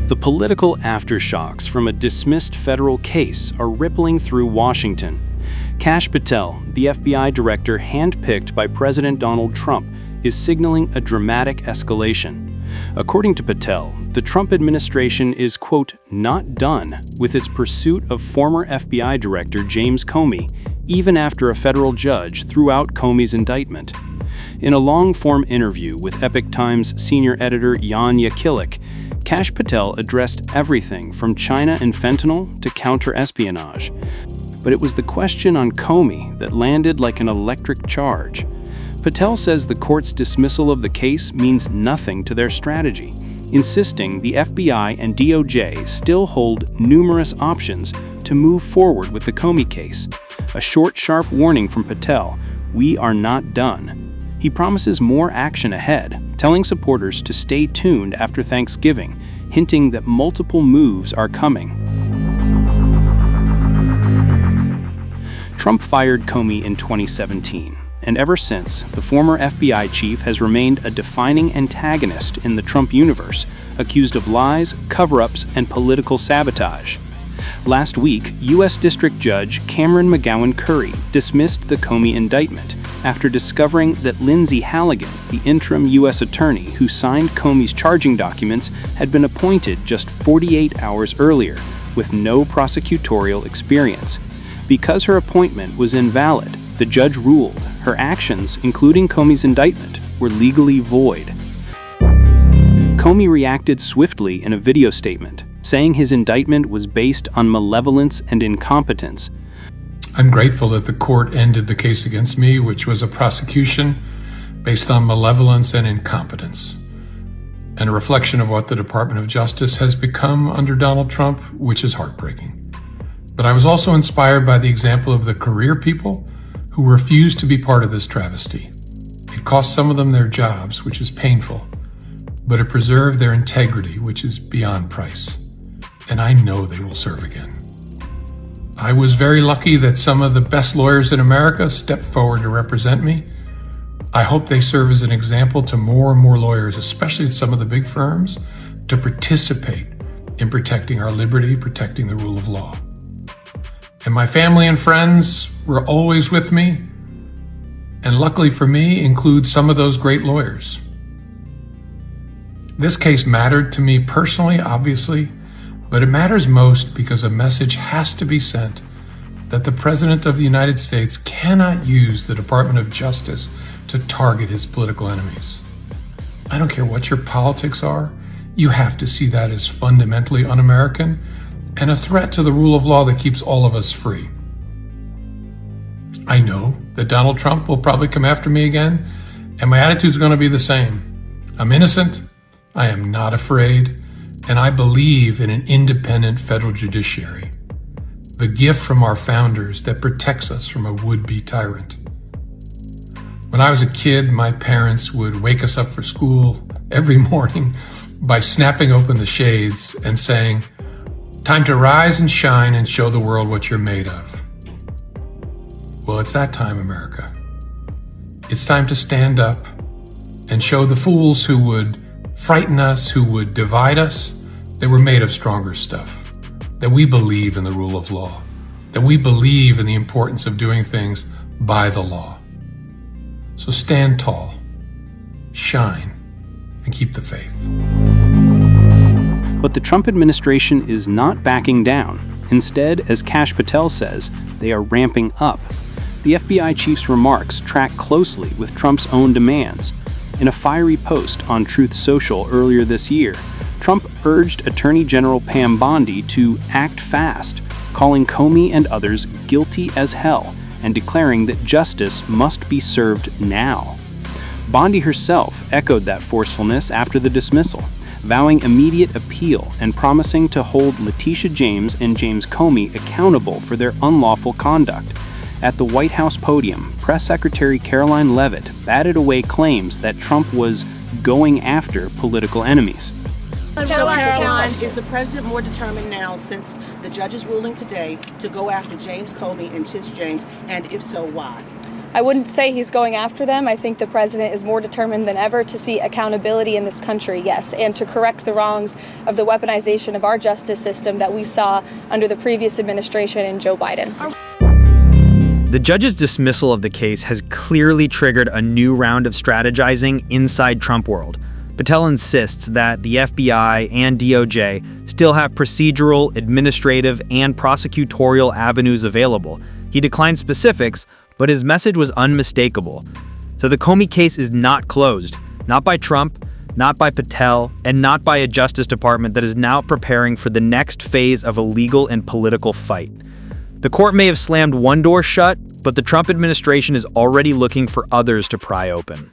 The political aftershocks from a dismissed federal case are rippling through Washington. Kash Patel, the FBI director handpicked by President Donald Trump, is signaling a dramatic escalation. According to Patel, the Trump administration is, quote, not done with its pursuit of former FBI Director James Comey, even after a federal judge threw out Comey's indictment. In a long-form interview with Epoch Times senior editor Jan Yakilik, Kash Patel addressed everything from China and fentanyl to counter-espionage. But it was the question on Comey that landed like an electric charge. Patel says the court's dismissal of the case means nothing to their strategy, insisting the FBI and DOJ still hold numerous options to move forward with the Comey case. A short, sharp warning from Patel: we are not done. He promises more action ahead, telling supporters to stay tuned after Thanksgiving, hinting that multiple moves are coming. Trump fired Comey in 2017, and ever since, the former FBI chief has remained a defining antagonist in the Trump universe, accused of lies, cover-ups, and political sabotage. Last week, U.S. District Judge Cameron McGowan Curry dismissed the Comey indictment after discovering that Lindsay Halligan, the interim U.S. attorney who signed Comey's charging documents, had been appointed just 48 hours earlier, with no prosecutorial experience. Because her appointment was invalid, the judge ruled her actions, including Comey's indictment, were legally void. Comey reacted swiftly in a video statement, saying his indictment was based on malevolence and incompetence. I'm grateful that the court ended the case against me, which was a prosecution based on malevolence and incompetence, and a reflection of what the Department of Justice has become under Donald Trump, which is heartbreaking. But I was also inspired by the example of the career people who refused to be part of this travesty. It cost some of them their jobs, which is painful, but it preserved their integrity, which is beyond price. And I know they will serve again. I was very lucky that some of the best lawyers in America stepped forward to represent me. I hope they serve as an example to more and more lawyers, especially at some of the big firms, to participate in protecting our liberty, protecting the rule of law. And my family and friends were always with me, and luckily for me, include some of those great lawyers. This case mattered to me personally, obviously, but it matters most because a message has to be sent that the President of the United States cannot use the Department of Justice to target his political enemies. I don't care what your politics are, you have to see that as fundamentally un-American and a threat to the rule of law that keeps all of us free. I know that Donald Trump will probably come after me again, and my attitude's going to be the same. I'm innocent, I am not afraid, and I believe in an independent federal judiciary, the gift from our founders that protects us from a would-be tyrant. When I was a kid, my parents would wake us up for school every morning by snapping open the shades and saying, "Time to rise and shine and show the world what you're made of." Well, it's that time, America. It's time to stand up and show the fools who would frighten us, who would divide us, that we're made of stronger stuff, that we believe in the rule of law, that we believe in the importance of doing things by the law. So stand tall, shine, and keep the faith. But the Trump administration is not backing down. Instead, as Kash Patel says, they are ramping up. The FBI chief's remarks track closely with Trump's own demands. In a fiery post on Truth Social earlier this year, Trump urged Attorney General Pam Bondi to act fast, calling Comey and others guilty as hell and declaring that justice must be served now. Bondi herself echoed that forcefulness after the dismissal, vowing immediate appeal and promising to hold Letitia James and James Comey accountable for their unlawful conduct. At the White House podium, Press Secretary Caroline Leavitt batted away claims that Trump was going after political enemies. So Caroline, is the president more determined now, since the judge's ruling today, to go after James Comey and Tish James, and if so, why? I wouldn't say he's going after them. I think the president is more determined than ever to see accountability in this country, yes, and to correct the wrongs of the weaponization of our justice system that we saw under the previous administration and Joe Biden. The judge's dismissal of the case has clearly triggered a new round of strategizing inside Trump world. Patel insists that the FBI and DOJ still have procedural, administrative, and prosecutorial avenues available. He declined specifics, but his message was unmistakable. So the Comey case is not closed, not by Trump, not by Patel, and not by a Justice Department that is now preparing for the next phase of a legal and political fight. The court may have slammed one door shut, but the Trump administration is already looking for others to pry open.